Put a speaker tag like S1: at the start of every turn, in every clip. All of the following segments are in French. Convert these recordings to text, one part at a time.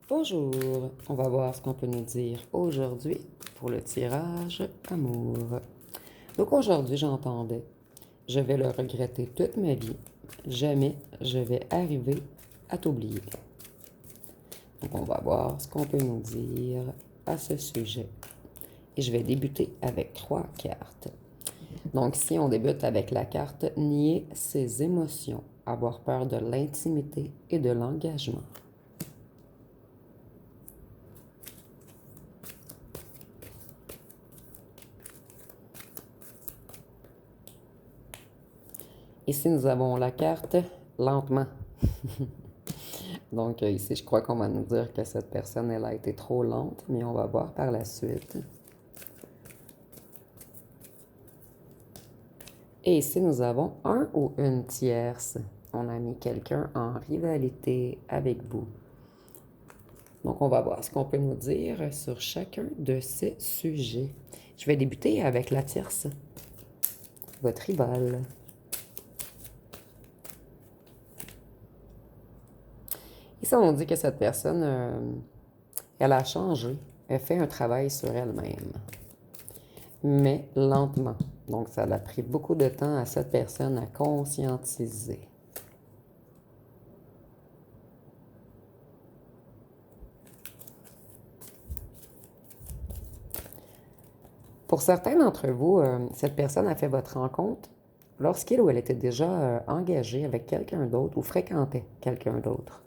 S1: Bonjour, on va voir ce qu'on peut nous dire aujourd'hui pour le tirage amour. Donc aujourd'hui, j'entendais, je vais le regretter toute ma vie, jamais je vais arriver à t'oublier. Donc on va voir ce qu'on peut nous dire à ce sujet. Et je vais débuter avec 3 cartes. Donc si on débute avec la carte nier ses émotions, avoir peur de l'intimité et de l'engagement. Ici, nous avons la carte lentement. Donc ici, je crois qu'on va nous dire que cette personne, elle a été trop lente, mais on va voir par la suite. Et ici, nous avons un ou une tierce. On a mis quelqu'un en rivalité avec vous. Donc, on va voir ce qu'on peut nous dire sur chacun de ces sujets. Je vais débuter avec la tierce, votre rivale. Ici, on dit que cette personne, elle a changé. Elle fait un travail sur elle-même, mais lentement. Donc, ça a pris beaucoup de temps à cette personne à conscientiser. Pour certains d'entre vous, cette personne a fait votre rencontre lorsqu'il ou elle était déjà engagée avec quelqu'un d'autre ou fréquentait quelqu'un d'autre.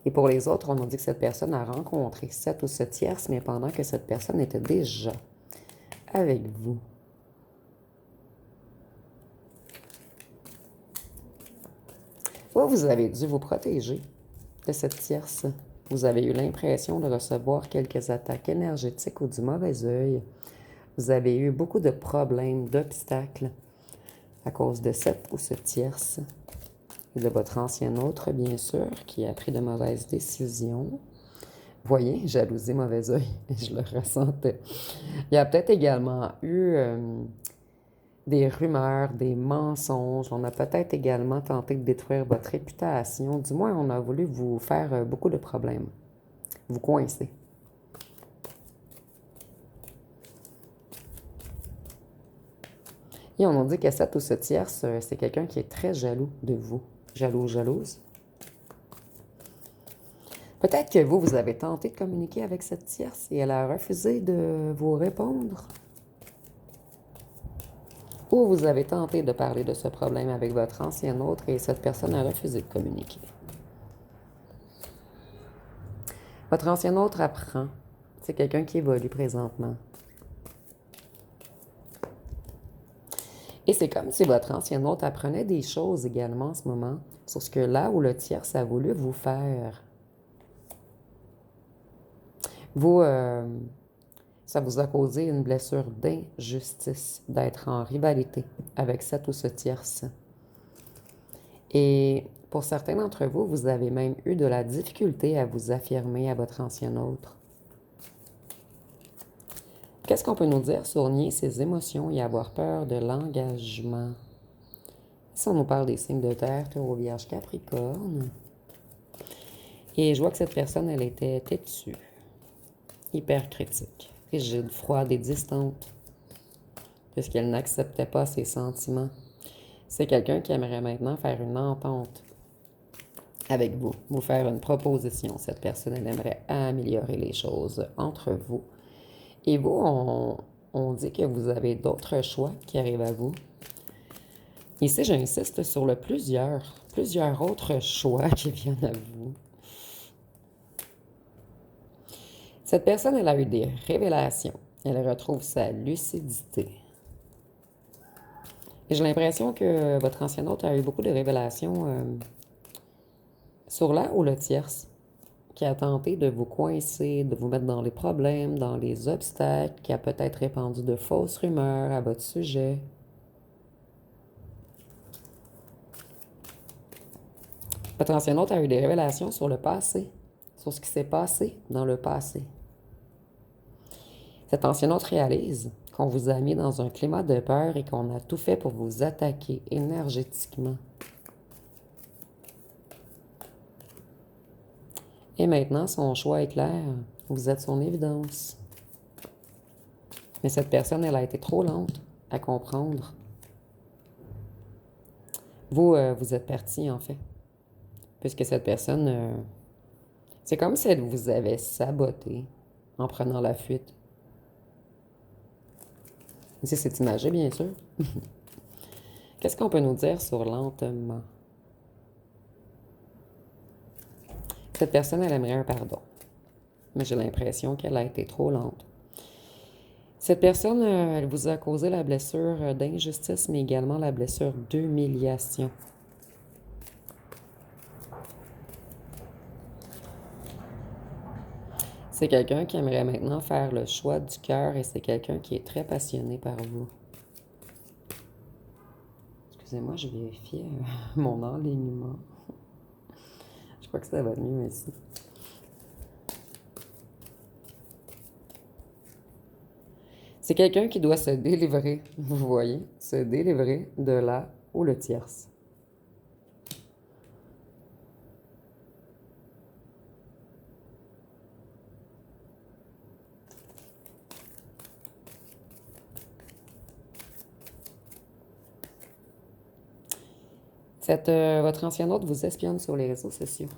S1: Et pour les autres, on nous dit que cette personne a rencontré cette ou ce tierce, mais pendant que cette personne était déjà avec vous. Vous avez dû vous protéger de cette tierce. Vous avez eu l'impression de recevoir quelques attaques énergétiques ou du mauvais œil. Vous avez eu beaucoup de problèmes, d'obstacles à cause de cette ou ce tierce. Et de votre ancien autre, bien sûr, qui a pris de mauvaises décisions. Voyez, jalousie, mauvais œil, je le ressentais. Il y a peut-être également eu des rumeurs, des mensonges. On a peut-être également tenté de détruire votre réputation. Du moins, on a voulu vous faire beaucoup de problèmes. Vous coincer. Et on nous dit que cette ou ce tierce, c'est quelqu'un qui est très jaloux de vous. Jaloux ou jalouse. Peut-être que vous avez tenté de communiquer avec cette tierce et elle a refusé de vous répondre. Ou vous avez tenté de parler de ce problème avec votre ancien autre et cette personne a refusé de communiquer. Votre ancien autre apprend. C'est quelqu'un qui évolue présentement. Et c'est comme si votre ancien autre apprenait des choses également en ce moment sur ce que là où le tierce a voulu vous faire. Vous, ça vous a causé une blessure d'injustice d'être en rivalité avec cette ou ce tierce. Et pour certains d'entre vous, vous avez même eu de la difficulté à vous affirmer à votre ancien autre. Qu'est-ce qu'on peut nous dire sur nier ses émotions et avoir peur de l'engagement? Si on nous parle des signes de terre, Taureau, Vierge, Capricorne. Et je vois que cette personne, elle était têtue, hyper critique, rigide, froide et distante, puisqu'elle n'acceptait pas ses sentiments. C'est quelqu'un qui aimerait maintenant faire une entente avec vous, vous faire une proposition. Cette personne, elle aimerait améliorer les choses entre vous. Et vous, on dit que vous avez d'autres choix qui arrivent à vous. Ici, j'insiste sur le plusieurs autres choix qui viennent à vous. Cette personne, elle a eu des révélations. Elle retrouve sa lucidité. Et j'ai l'impression que votre ancien hôte a eu beaucoup de révélations sur là ou le tierce, qui a tenté de vous coincer, de vous mettre dans les problèmes, dans les obstacles, qui a peut-être répandu de fausses rumeurs à votre sujet. Votre ancien hôte a eu des révélations sur le passé, sur ce qui s'est passé dans le passé. Cet ancien hôte réalise qu'on vous a mis dans un climat de peur et qu'on a tout fait pour vous attaquer énergétiquement. Et maintenant, son choix est clair. Vous êtes son évidence. Mais cette personne, elle a été trop lente à comprendre. Vous, vous êtes parti, en fait. Puisque cette personne, c'est comme si elle vous avait saboté en prenant la fuite. Ici, c'est imagé, bien sûr. Qu'est-ce qu'on peut nous dire sur lentement? Cette personne, elle aimerait un pardon. Mais j'ai l'impression qu'elle a été trop lente. Cette personne, elle vous a causé la blessure d'injustice, mais également la blessure d'humiliation. C'est quelqu'un qui aimerait maintenant faire le choix du cœur et c'est quelqu'un qui est très passionné par vous. Excusez-moi, je vérifiais mon enlignement. Je crois que ça va mieux ici. C'est quelqu'un qui doit se délivrer, vous voyez, se délivrer de la ou le tierce. Votre ancien hôte vous espionne sur les réseaux sociaux.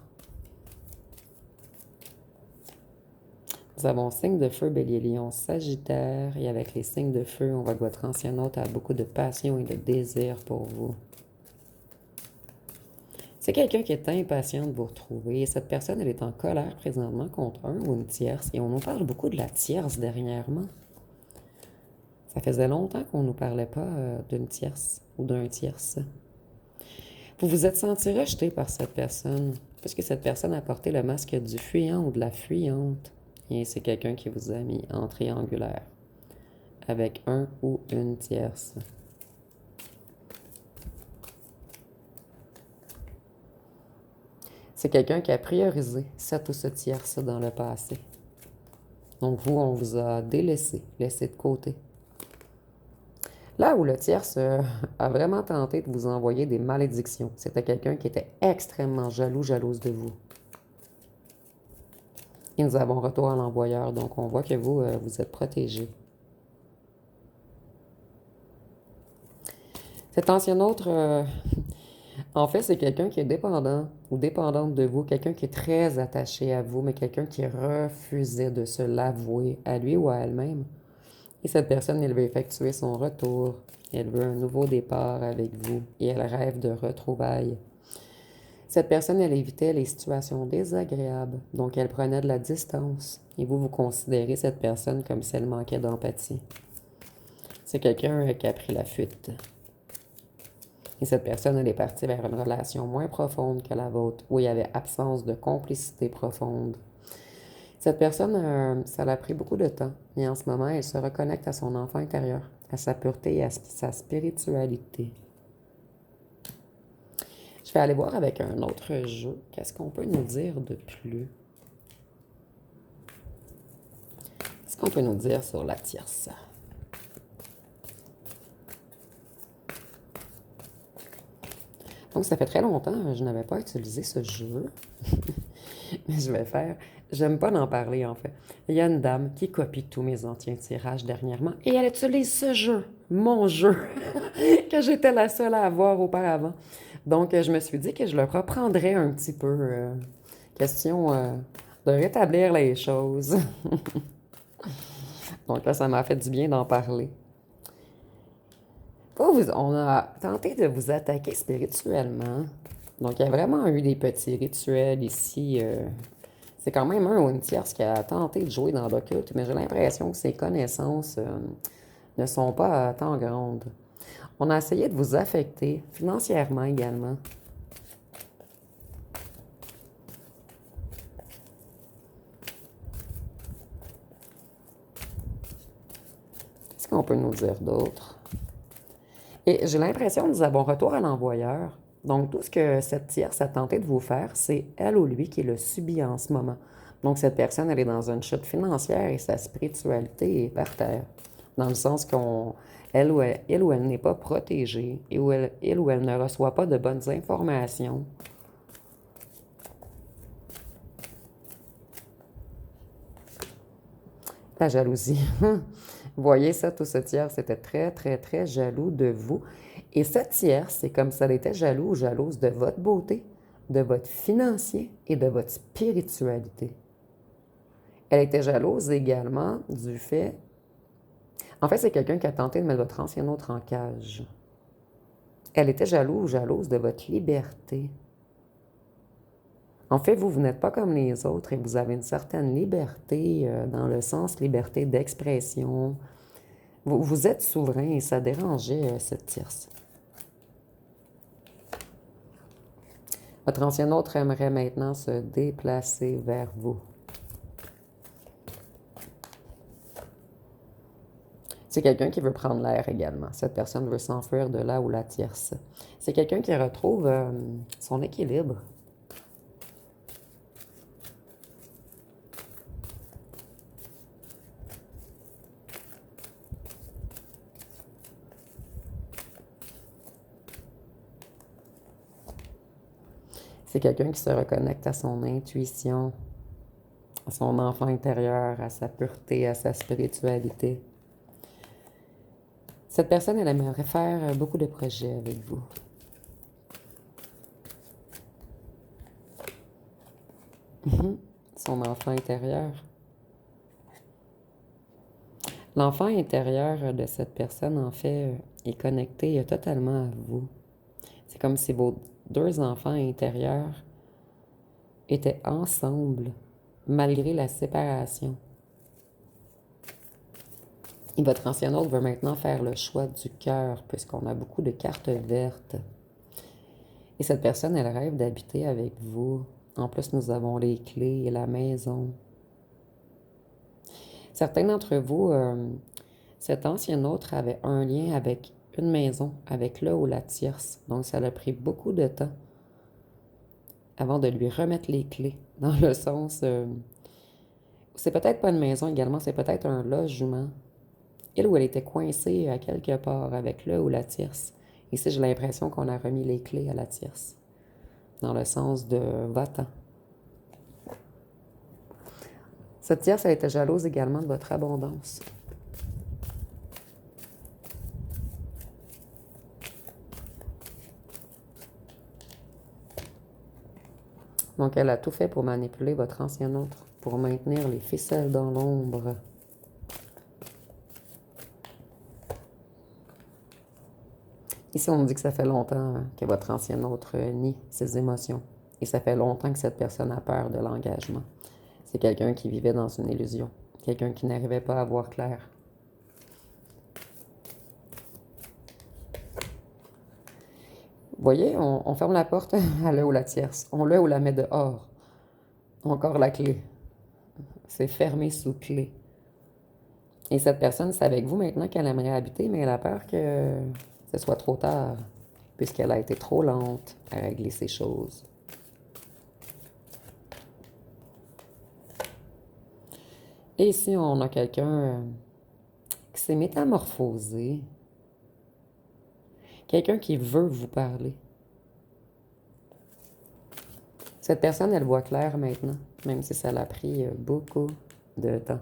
S1: Nous avons signe de feu, bélier, lion, sagittaire. Et avec les signes de feu, on voit que votre ancien hôte a beaucoup de passion et de désir pour vous. C'est quelqu'un qui est impatient de vous retrouver. Et cette personne, elle est en colère présentement contre un ou une tierce. Et on nous parle beaucoup de la tierce dernièrement. Ça faisait longtemps qu'on ne nous parlait pas d'une tierce ou d'un tierce. Vous vous êtes senti rejeté par cette personne, puisque cette personne a porté le masque du fuyant ou de la fuyante. Et c'est quelqu'un qui vous a mis en triangulaire, avec un ou une tierce. C'est quelqu'un qui a priorisé cette ou ce tierce dans le passé. Donc vous, on vous a délaissé, laissé de côté. Là où le tierce a vraiment tenté de vous envoyer des malédictions, c'était quelqu'un qui était extrêmement jaloux, jalouse de vous. Et nous avons retour à l'envoyeur, donc on voit que vous, vous êtes protégé. Cet ancien autre, en fait, c'est quelqu'un qui est dépendant ou dépendante de vous, quelqu'un qui est très attaché à vous, mais quelqu'un qui refusait de se l'avouer à lui ou à elle-même. Et cette personne, elle veut effectuer son retour. Elle veut un nouveau départ avec vous et elle rêve de retrouvailles. Cette personne, elle évitait les situations désagréables, donc elle prenait de la distance. Et vous, vous considérez cette personne comme si elle manquait d'empathie. C'est quelqu'un qui a pris la fuite. Et cette personne, elle est partie vers une relation moins profonde que la vôtre, où il y avait absence de complicité profonde. Cette personne, ça l'a pris beaucoup de temps, et en ce moment, elle se reconnecte à son enfant intérieur, à sa pureté et à sa spiritualité. Je vais aller voir avec un autre jeu. Qu'est-ce qu'on peut nous dire de plus? Qu'est-ce qu'on peut nous dire sur la tierce? Donc, ça fait très longtemps que je n'avais pas utilisé ce jeu. Mais je vais faire... J'aime pas d'en parler, en fait. Il y a une dame qui copie tous mes anciens tirages dernièrement et elle utilise ce jeu, mon jeu, que j'étais la seule à avoir auparavant. Donc, je me suis dit que je le reprendrais un petit peu. Question de rétablir les choses. Donc là, ça m'a fait du bien d'en parler. On a tenté de vous attaquer spirituellement. Donc, il y a vraiment eu des petits rituels ici. C'est quand même un ou une tierce qui a tenté de jouer dans l'occulte, mais j'ai l'impression que ses connaissances ne sont pas tant grandes. On a essayé de vous affecter financièrement également. Qu'est-ce qu'on peut nous dire d'autre? Et j'ai l'impression que nous avons retour à l'envoyeur. Donc, tout ce que cette tierce a tenté de vous faire, c'est elle ou lui qui le subit en ce moment. Donc, cette personne, elle est dans une chute financière et sa spiritualité est par terre. Dans le sens qu'elle ou elle n'est pas protégée et elle ou elle ne reçoit pas de bonnes informations. La jalousie. Vous voyez, ça, tout ce tierce était très, très, très jaloux de vous. Et cette tierce, c'est comme ça, elle était jaloux ou jalouse de votre beauté, de votre financier et de votre spiritualité. Elle était jalouse également du fait... En fait, c'est quelqu'un qui a tenté de mettre votre ancien autre en cage. Elle était jalouse ou jalouse de votre liberté. En fait, vous n'êtes pas comme les autres et vous avez une certaine liberté dans le sens liberté d'expression. Vous êtes souverain et ça dérangeait cette tierce. Votre ancien autre aimerait maintenant se déplacer vers vous. C'est quelqu'un qui veut prendre l'air également. Cette personne veut s'enfuir de là où la tierce. C'est quelqu'un qui retrouve son équilibre. C'est quelqu'un qui se reconnecte à son intuition, à son enfant intérieur, à sa pureté, à sa spiritualité. Cette personne, elle aimerait faire beaucoup de projets avec vous. Son enfant intérieur. L'enfant intérieur de cette personne, en fait, est connecté totalement à vous. C'est comme si vos deux enfants intérieurs étaient ensemble, malgré la séparation. Et votre ancien autre veut maintenant faire le choix du cœur, puisqu'on a beaucoup de cartes vertes. Et cette personne, elle rêve d'habiter avec vous. En plus, nous avons les clés et la maison. Certains d'entre vous, cet ancien autre avait un lien avec une maison, avec le ou la tierce. Donc, ça a pris beaucoup de temps avant de lui remettre les clés. Dans le sens, c'est peut-être pas une maison également, c'est peut-être un logement. Elle ou elle était coincée à quelque part avec le ou la tierce. Ici, j'ai l'impression qu'on a remis les clés à la tierce. Dans le sens de va-t'en. Cette tierce, elle était jalouse également de votre abondance. Donc, elle a tout fait pour manipuler votre ancien autre, pour maintenir les ficelles dans l'ombre. Ici, on nous dit que ça fait longtemps que votre ancien autre nie ses émotions. Et ça fait longtemps que cette personne a peur de l'engagement. C'est quelqu'un qui vivait dans une illusion. Quelqu'un qui n'arrivait pas à voir clair. Vous voyez, on ferme la porte à le ou la tierce. On le ou la met dehors. Encore la clé. C'est fermé sous clé. Et cette personne, c'est avec vous maintenant qu'elle aimerait habiter, mais elle a peur que ce soit trop tard, puisqu'elle a été trop lente à régler ces choses. Et ici, on a quelqu'un qui s'est métamorphosé. Quelqu'un qui veut vous parler. Cette personne, elle voit clair maintenant, même si ça l'a pris beaucoup de temps.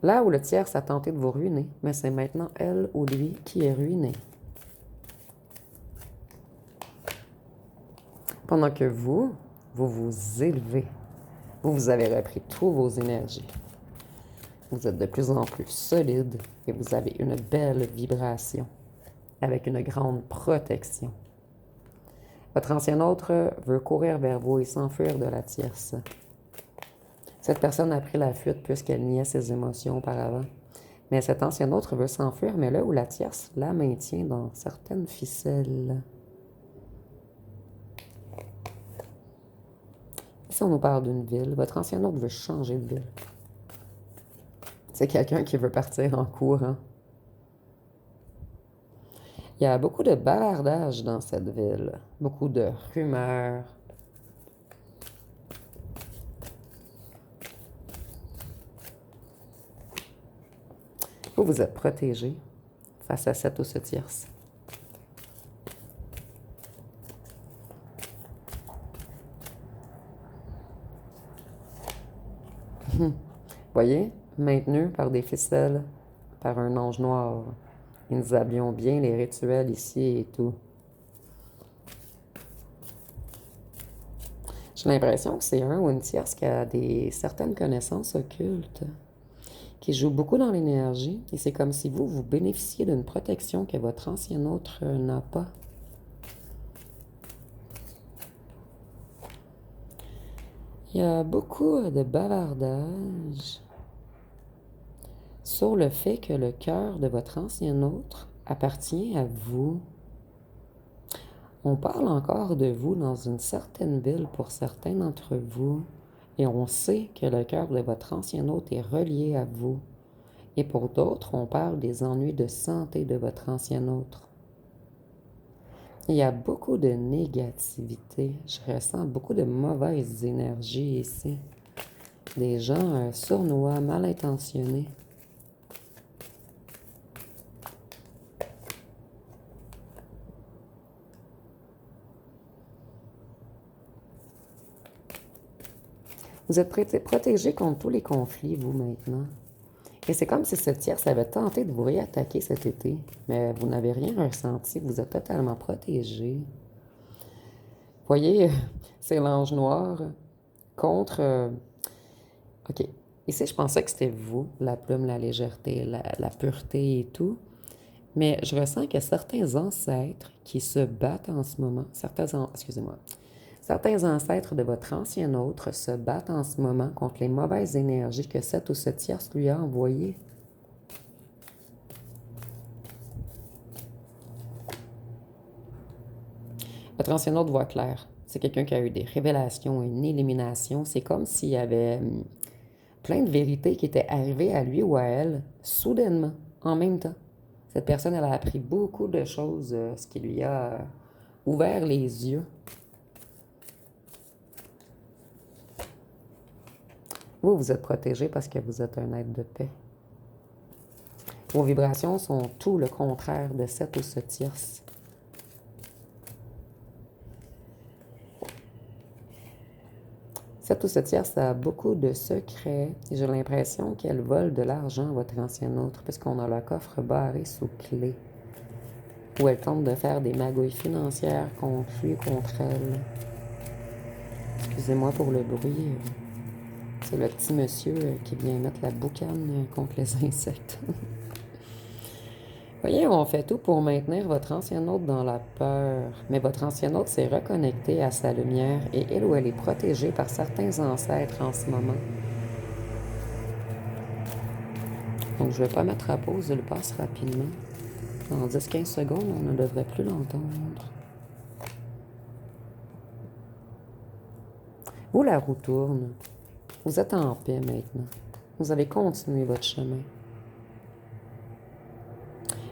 S1: Là où le tierce a tenté de vous ruiner, mais c'est maintenant elle ou lui qui est ruiné. Pendant que vous vous élevez. Vous avez repris toutes vos énergies. Vous êtes de plus en plus solide et vous avez une belle vibration avec une grande protection. Votre ancien autre veut courir vers vous et s'enfuir de la tierce. Cette personne a pris la fuite puisqu'elle niait ses émotions auparavant. Mais cet ancien autre veut s'enfuir, mais là où la tierce la maintient dans certaines ficelles. Si on nous parle d'une ville, votre ancien autre veut changer de ville. C'est quelqu'un qui veut partir en courant. Il y a beaucoup de bavardage dans cette ville, beaucoup de rumeurs. Vous êtes protégé face à cette ou ce tierce. Voyez, maintenu par des ficelles, par un ange noir. Et nous habillions bien les rituels ici et tout. J'ai l'impression que c'est un ou une tierce qui a certaines connaissances occultes, qui joue beaucoup dans l'énergie, et c'est comme si vous bénéficiez d'une protection que votre ancien autre n'a pas. Il y a beaucoup de bavardage sur le fait que le cœur de votre ancien autre appartient à vous. On parle encore de vous dans une certaine ville pour certains d'entre vous, et on sait que le cœur de votre ancien hôte est relié à vous. Et pour d'autres, on parle des ennuis de santé de votre ancien autre. Il y a beaucoup de négativité. Je ressens beaucoup de mauvaises énergies ici. Des gens sournois, mal intentionnés. Vous êtes protégé contre tous les conflits, vous, maintenant. Et c'est comme si cette tierce avait tenté de vous réattaquer cet été, mais vous n'avez rien ressenti, vous êtes totalement protégé. Voyez, c'est l'ange noir contre... OK. Ici, je pensais que c'était vous, la plume, la légèreté, la pureté et tout. Mais je ressens que certains ancêtres qui se battent en ce moment, excusez-moi, certains ancêtres de votre ancien autre se battent en ce moment contre les mauvaises énergies que cette ou ce tierce lui a envoyées. Votre ancien autre voit clair. C'est quelqu'un qui a eu des révélations, une illumination. C'est comme s'il y avait plein de vérités qui étaient arrivées à lui ou à elle soudainement, en même temps. Cette personne, elle a appris beaucoup de choses, ce qui lui a ouvert les yeux. Vous, vous êtes protégé parce que vous êtes un être de paix. Vos vibrations sont tout le contraire de cette ou ce tierce. Cette ou ce tierce a beaucoup de secrets. J'ai l'impression qu'elle vole de l'argent à votre ancien autre, puisqu'on a le coffre barré sous clé. Ou elle tente de faire des magouilles financières contre lui, contre elle. Excusez-moi pour le bruit. C'est le petit monsieur qui vient mettre la boucane contre les insectes. Voyez, on fait tout pour maintenir votre ancien hôte dans la peur. Mais votre ancien hôte s'est reconnecté à sa lumière et elle ou elle est protégée par certains ancêtres en ce moment. Donc, je ne vais pas mettre à pause, je le passe rapidement. En 10-15 secondes, on ne devrait plus l'entendre. Vous, la roue tourne. Vous êtes en paix maintenant. Vous allez continuer votre chemin.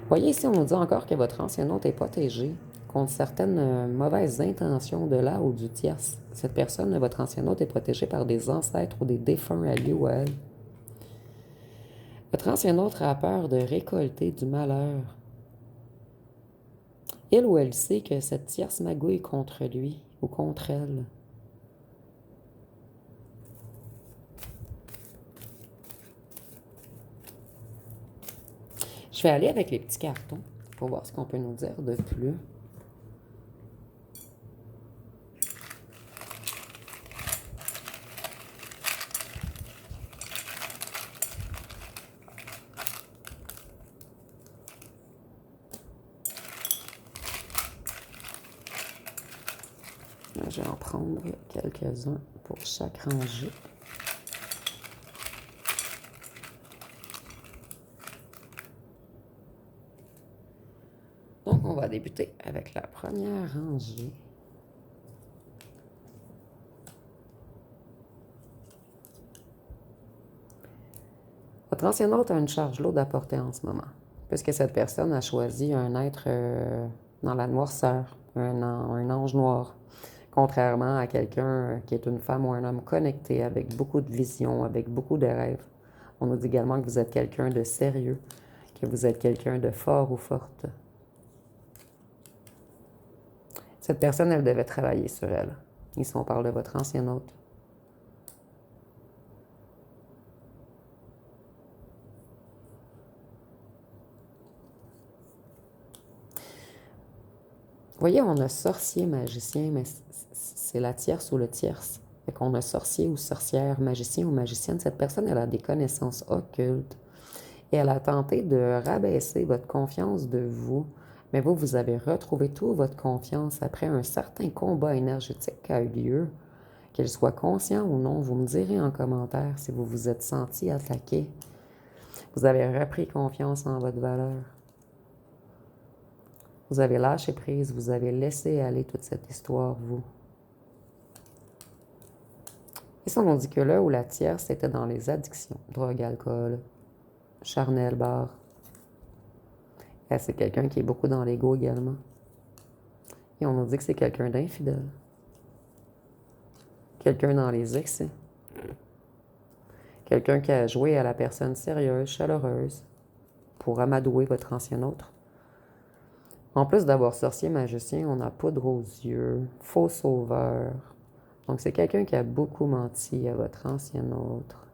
S1: Voyez ici, on nous dit encore que votre ancien hôte est protégé contre certaines mauvaises intentions de là ou du tierce. Cette personne, votre ancien hôte, est protégée par des ancêtres ou des défunts à lui ou à elle. Votre ancien hôte a peur de récolter du malheur. Il ou elle sait que cette tierce magouille contre lui ou contre elle. Je vais aller avec les petits cartons pour voir ce qu'on peut nous dire de plus. Je vais en prendre quelques-uns pour chaque rangée. Donc, on va débuter avec la première rangée. Votre ancien hôte a une charge lourde à porter en ce moment, puisque cette personne a choisi un être dans la noirceur, un ange noir, contrairement à quelqu'un qui est une femme ou un homme connecté avec beaucoup de visions, avec beaucoup de rêves. On nous dit également que vous êtes quelqu'un de sérieux, que vous êtes quelqu'un de fort ou forte. Cette personne, elle devait travailler sur elle. Ici, on parle de votre ancien hôte. voyez, on a sorcier, magicien, mais c'est la tierce ou le tierce. Fait qu'on a sorcier ou sorcière, magicien ou magicienne. Cette personne, elle a des connaissances occultes. Et elle a tenté de rabaisser votre confiance de vous. Mais vous, vous avez retrouvé toute votre confiance après un certain combat énergétique qui a eu lieu. Qu'elle soit conscient ou non, vous me direz en commentaire si vous vous êtes senti attaqué. Vous avez repris confiance en votre valeur. Vous avez lâché prise, vous avez laissé aller toute cette histoire, vous. Et ça, on dit que là où la tierce, c'était dans les addictions, drogue, alcool, charnel, bar. Et c'est quelqu'un qui est beaucoup dans l'ego également. Et on nous dit que c'est quelqu'un d'infidèle. Quelqu'un dans les excès. Quelqu'un qui a joué à la personne sérieuse, chaleureuse, pour amadouer votre ancien autre. En plus d'avoir sorcier magicien, on a poudre aux yeux, faux sauveur. Donc c'est quelqu'un qui a beaucoup menti à votre ancien autre.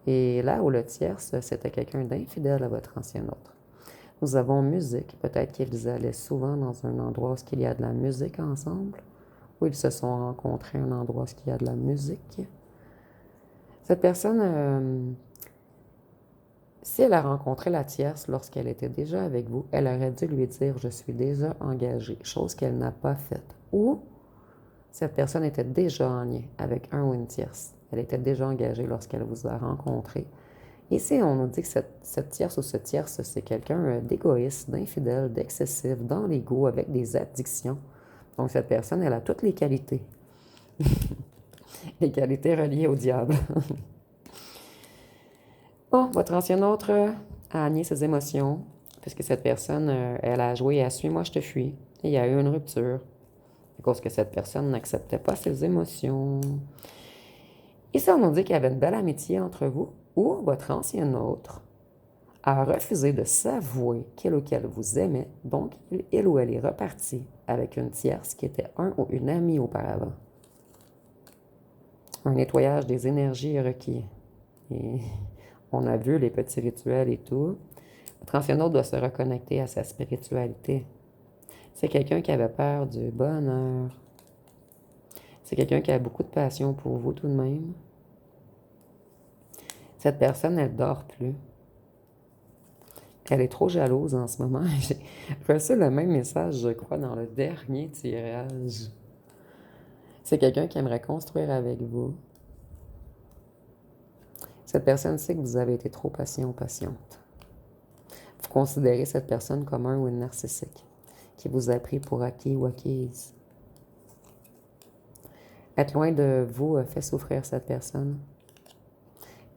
S1: Et là où le tierce, c'était quelqu'un d'infidèle à votre ancien autre. Nous avons musique. Peut-être qu'ils allaient souvent dans un endroit où il y a de la musique ensemble. Ou ils se sont rencontrés à un endroit où il y a de la musique. Cette personne, si elle a rencontré la tierce lorsqu'elle était déjà avec vous, elle aurait dû lui dire « je suis déjà engagée », chose qu'elle n'a pas faite. Ou cette personne était déjà en lien avec un ou une tierce. Elle était déjà engagée lorsqu'elle vous a rencontré. Ici, on nous dit que cette tierce ou ce tierce, c'est quelqu'un d'égoïste, d'infidèle, d'excessif, dans l'ego, avec des addictions. Donc, cette personne, elle a toutes les qualités. Les qualités reliées au diable. Bon, votre ancien autre a nié ses émotions, puisque cette personne, elle a joué à Suis-moi, je te fuis. Et il y a eu une rupture, à cause que cette personne n'acceptait pas ses émotions. Ici, on nous dit qu'il y avait une belle amitié entre vous, ou votre ancien autre a refusé de s'avouer qu'il ou qu'elle vous aimait, donc il ou elle est reparti avec une tierce qui était un ou une amie auparavant. Un nettoyage des énergies est requis. Et on a vu les petits rituels et tout. Votre ancien autre doit se reconnecter à sa spiritualité. C'est quelqu'un qui avait peur du bonheur. C'est quelqu'un qui a beaucoup de passion pour vous tout de même. Cette personne, elle ne dort plus. Elle est trop jalouse en ce moment. J'ai reçu le même message, je crois, dans le dernier tirage. C'est quelqu'un qui aimerait construire avec vous. Cette personne sait que vous avez été trop patient ou patiente. Vous considérez cette personne comme un ou une narcissique qui vous a pris pour acquis ou acquise. Être loin de vous fait souffrir cette personne.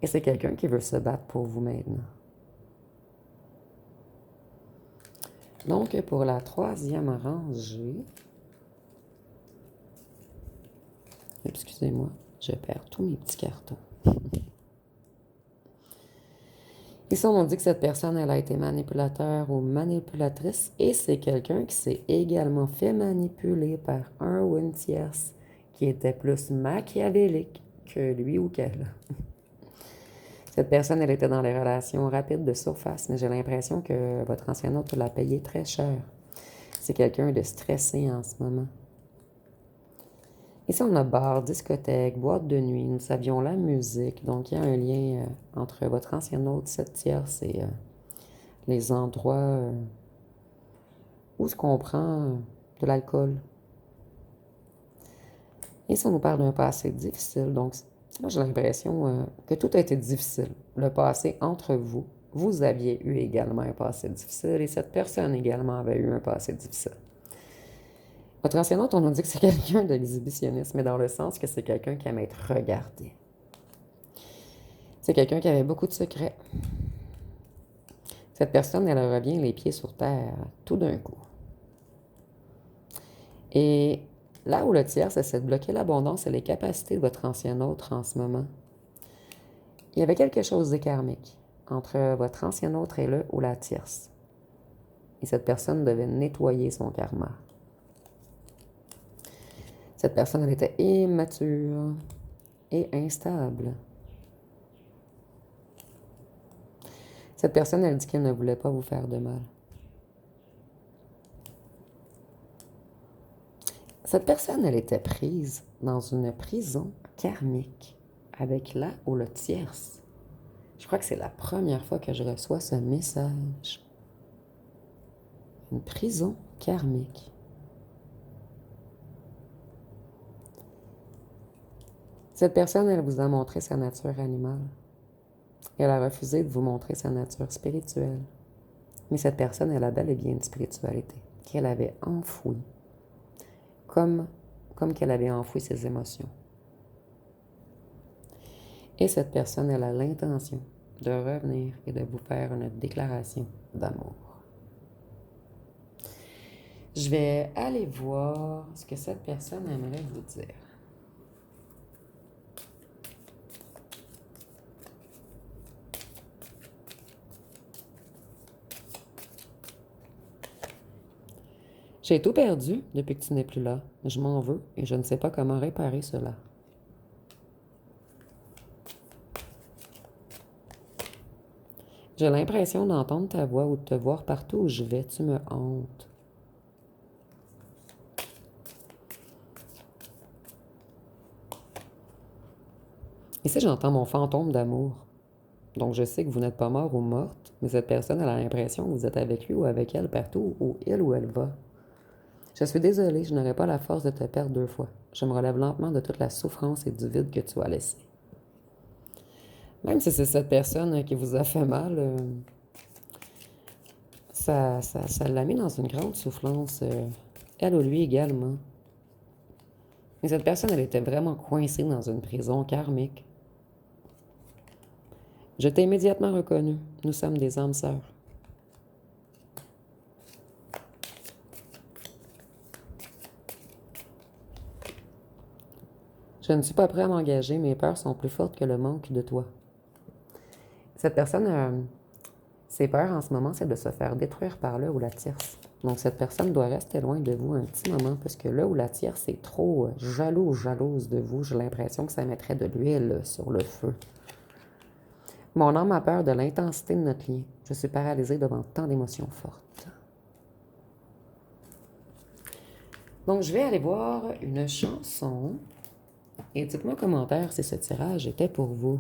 S1: Et c'est quelqu'un qui veut se battre pour vous maintenant. Donc, pour la troisième rangée, excusez-moi, je perds tous mes petits cartons. Ici, on dit que cette personne, elle a été manipulateur ou manipulatrice et c'est quelqu'un qui s'est également fait manipuler par un ou une tierce qui était plus machiavélique que lui ou qu'elle. Cette personne, elle était dans les relations rapides de surface, mais j'ai l'impression que votre ancien autre l'a payé très cher. C'est quelqu'un de stressé en ce moment. Ici, on a bar, discothèque, boîte de nuit. Nous savions la musique. Donc, il y a un lien entre votre ancien autre, cette tierce, et les endroits où ce qu'on prend de l'alcool. Ici, on nous parle d'un passé difficile. Donc, moi, j'ai l'impression que tout a été difficile. Le passé entre vous. Vous aviez eu également un passé difficile et cette personne également avait eu un passé difficile. Votre ancien autre, on nous dit que c'est quelqu'un d'exhibitionniste, mais dans le sens que c'est quelqu'un qui aime être regardé. C'est quelqu'un qui avait beaucoup de secrets. Cette personne, elle revient les pieds sur terre, tout d'un coup. Et là où le tierce essaie de bloquer l'abondance et les capacités de votre ancien autre en ce moment, il y avait quelque chose de karmique entre votre ancien autre et le ou la tierce. Et cette personne devait nettoyer son karma. Cette personne, elle était immature et instable. Cette personne, elle dit qu'elle ne voulait pas vous faire de mal. Cette personne, elle était prise dans une prison karmique avec la ou le tierce. Je crois que c'est la première fois que je reçois ce message. Une prison karmique. Cette personne, elle vous a montré sa nature animale. Elle a refusé de vous montrer sa nature spirituelle. Mais cette personne, elle a bel et bien une spiritualité qu'elle avait enfouie, comme qu'elle avait enfoui ses émotions. Et cette personne, elle a l'intention de revenir et de vous faire une déclaration d'amour. Je vais aller voir ce que cette personne aimerait vous dire. J'ai tout perdu depuis que tu n'es plus là. Je m'en veux et je ne sais pas comment réparer cela. J'ai l'impression d'entendre ta voix ou de te voir partout où je vais. Tu me hantes. Ici, j'entends mon fantôme d'amour. Donc, je sais que vous n'êtes pas mort ou morte, mais cette personne elle a l'impression que vous êtes avec lui ou avec elle partout où il ou elle va. Je suis désolée, je n'aurai pas la force de te perdre 2 fois. Je me relève lentement de toute la souffrance et du vide que tu as laissé. Même si c'est cette personne qui vous a fait mal, ça l'a mis dans une grande souffrance, elle ou lui également. Mais cette personne, elle était vraiment coincée dans une prison karmique. Je t'ai immédiatement reconnu. Nous sommes des âmes sœurs. Je ne suis pas prêt à m'engager, mes peurs sont plus fortes que le manque de toi. Cette personne, ses peurs en ce moment, c'est de se faire détruire par le ou la tierce. Donc cette personne doit rester loin de vous un petit moment parce que le ou la tierce est trop jaloux ou jalouse de vous. J'ai l'impression que ça mettrait de l'huile sur le feu. Mon âme a peur de l'intensité de notre lien. Je suis paralysée devant tant d'émotions fortes. Donc je vais aller voir une chanson. Et dites-moi en commentaire si ce tirage était pour vous.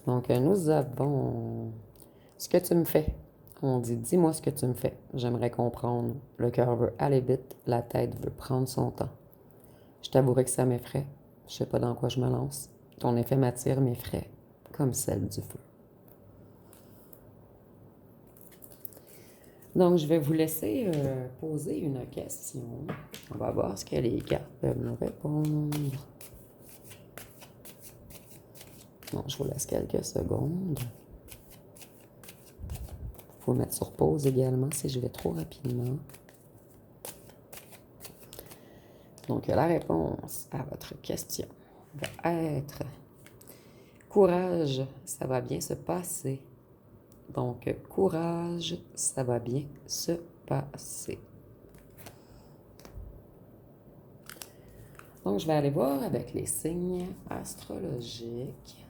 S1: Donc, nous avons ce que tu me fais. On dit, dis-moi ce que tu me fais. J'aimerais comprendre. Le cœur veut aller vite, la tête veut prendre son temps. Je t'avouerai que ça m'effraie. Je sais pas dans quoi je me lance. Ton effet m'attire m'effraie, comme celle du feu. Donc, je vais vous laisser poser une question. On va voir ce que les cartes peuvent nous répondre. Bon, je vous laisse quelques secondes. Il faut mettre sur pause également si je vais trop rapidement. Donc, la réponse à votre question va être courage, ça va bien se passer. Donc, courage, ça va bien se passer. Donc, je vais aller voir avec les signes astrologiques.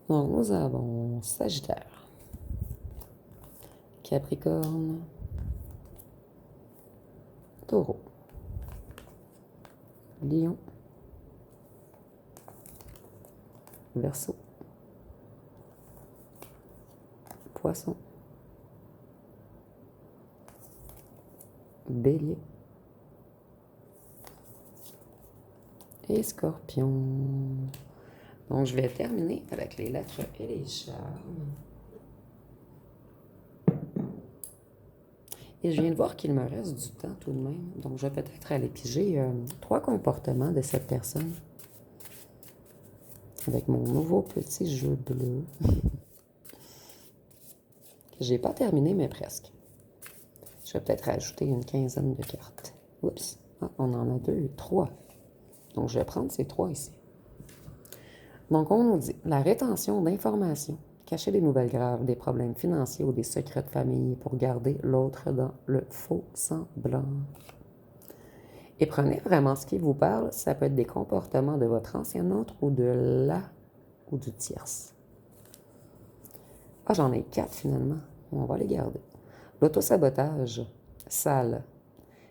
S1: Donc, nous avons Sagittaire, Capricorne, Taureau, Lion, Verseau, Poisson, Bélier et Scorpion. Donc, je vais terminer avec les lettres et les charmes. Et je viens de voir qu'il me reste du temps tout de même. Donc, je vais peut-être aller piger 3 comportements de cette personne. Avec mon nouveau petit jeu bleu. J'ai pas terminé, mais presque. Je vais peut-être rajouter une quinzaine de cartes. Oups. Ah, on en a 2, 3. Donc, je vais prendre ces 3 ici. Donc, on nous dit la rétention d'informations, cacher des nouvelles graves, des problèmes financiers ou des secrets de famille pour garder l'autre dans le faux semblant. Et prenez vraiment ce qui vous parle. Ça peut être des comportements de votre ancien autre ou de la ou du tierce. Ah, j'en ai 4 finalement. On va les garder. L'autosabotage, sale.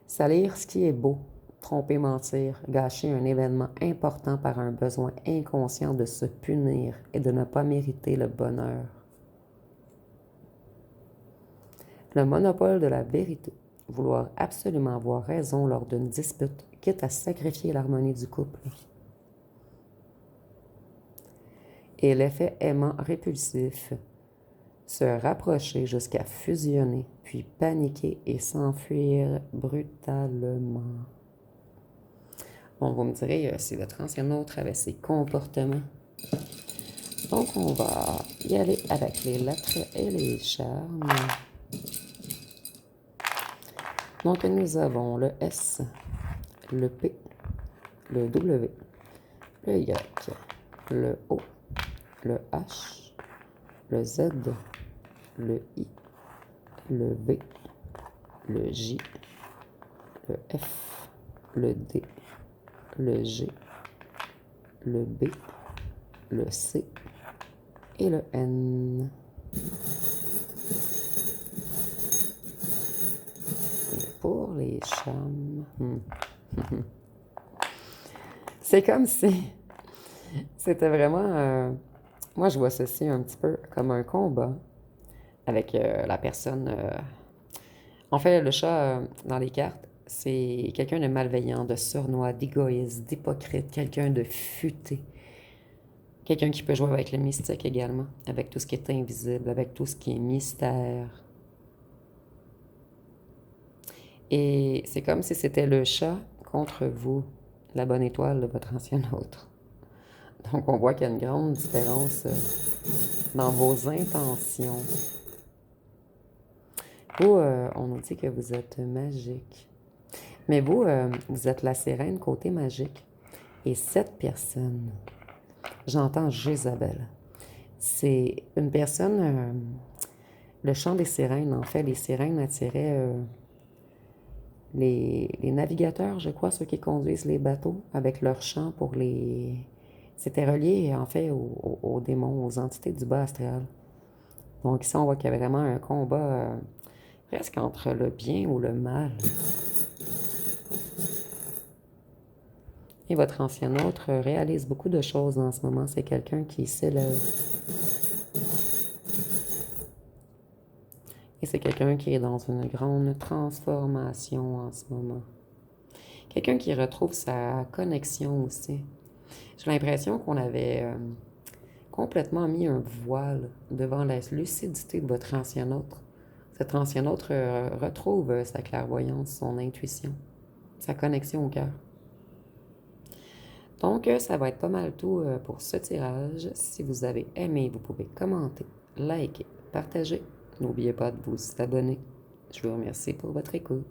S1: Salir ce qui est beau. Tromper, mentir, gâcher un événement important par un besoin inconscient de se punir et de ne pas mériter le bonheur. Le monopole de la vérité. Vouloir absolument avoir raison lors d'une dispute, quitte à sacrifier l'harmonie du couple. Et l'effet aimant répulsif. Se rapprocher jusqu'à fusionner, puis paniquer et s'enfuir brutalement. Bon, vous me direz si votre ancien autre avait ces comportements. Donc, on va y aller avec les lettres et les charmes. Donc, nous avons le S, le P, le W, le Y, le O, le H, le Z, le I, le V, le J, le F, le D, le G, le B, le C et le N. Et pour les charmes, c'est comme si c'était vraiment... moi, je vois ceci un petit peu comme un combat avec la personne. En fait, le chat, dans les cartes, c'est quelqu'un de malveillant, de sournois, d'égoïste, d'hypocrite, quelqu'un de futé. Quelqu'un qui peut jouer avec le mystique également, avec tout ce qui est invisible, avec tout ce qui est mystère. Et c'est comme si c'était le chat contre vous, la bonne étoile de votre ancien autre. Donc, on voit qu'il y a une grande différence dans vos intentions. Vous, on nous dit que vous êtes magique. Mais vous, vous êtes la sirène côté magique. Et cette personne, j'entends Jézabel. C'est une personne, le chant des sirènes, en fait, les sirènes attiraient les navigateurs, je crois, ceux qui conduisent les bateaux, avec leur chant pour les... C'était relié, en fait, aux démons, aux entités du bas astral. Donc ici, on voit qu'il y a vraiment un combat presque entre le bien ou le mal. Et votre ancien autre réalise beaucoup de choses en ce moment. C'est quelqu'un qui s'élève. Et c'est quelqu'un qui est dans une grande transformation en ce moment. Quelqu'un qui retrouve sa connexion aussi. J'ai l'impression qu'on avait complètement mis un voile devant la lucidité de votre ancien autre. Cet ancien autre retrouve sa clairvoyance, son intuition, sa connexion au cœur. Donc, ça va être pas mal tout pour ce tirage. Si vous avez aimé, vous pouvez commenter, liker, partager. N'oubliez pas de vous abonner. Je vous remercie pour votre écoute.